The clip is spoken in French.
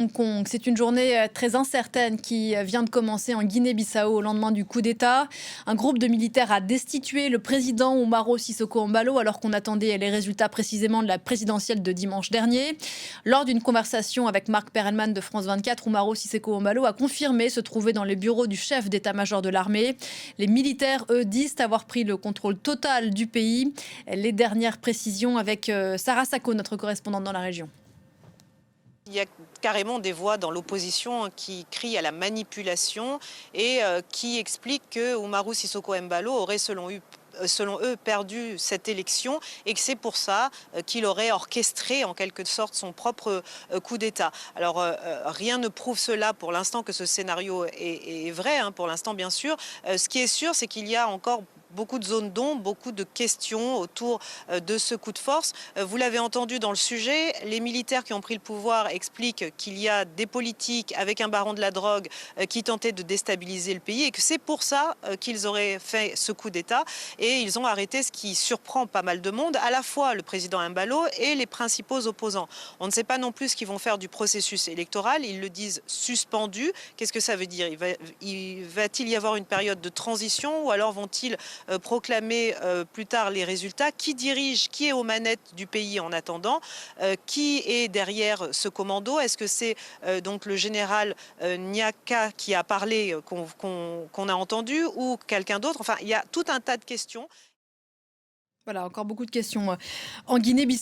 Hong Kong. C'est une journée très incertaine qui vient de commencer en Guinée-Bissau au lendemain du coup d'État. Un groupe de militaires a destitué le président Umaro Sissoco Embalo alors qu'on attendait les résultats précisément de la présidentielle de dimanche dernier. Lors d'une conversation avec Marc Perelman de France 24, Umaro Sissoco Embalo a confirmé se trouver dans les bureaux du chef d'état-major de l'armée. Les militaires, eux, disent avoir pris le contrôle total du pays. Les dernières précisions avec Sarah Sacco, notre correspondante dans la région. Il y a carrément des voix dans l'opposition qui crient à la manipulation et qui expliquent que Umaro Sissoco Embalo aurait, selon eux, perdu cette élection et que c'est pour ça qu'il aurait orchestré en quelque sorte son propre coup d'État. Alors rien ne prouve cela pour l'instant que ce scénario est vrai, hein, pour l'instant bien sûr. Ce qui est sûr, c'est qu'il y a encore beaucoup de zones d'ombre, beaucoup de questions autour de ce coup de force. Vous l'avez entendu dans le sujet, les militaires qui ont pris le pouvoir expliquent qu'il y a des politiques avec un baron de la drogue qui tentaient de déstabiliser le pays et que c'est pour ça qu'ils auraient fait ce coup d'État. Et ils ont arrêté ce qui surprend pas mal de monde, à la fois le président Embalo et les principaux opposants. On ne sait pas non plus ce qu'ils vont faire du processus électoral. Ils le disent suspendu. Qu'est-ce que ça veut dire? Va-t-il y avoir une période de transition ou alors vont-ils proclamer plus tard les résultats? Qui dirige, qui est aux manettes du pays en attendant? Qui est derrière ce commando? Est-ce que c'est donc le général Nyaka qui a parlé, qu'on a entendu, ou quelqu'un d'autre? Enfin, il y a tout un tas de questions. Voilà, encore beaucoup de questions en Guinée-Bissau.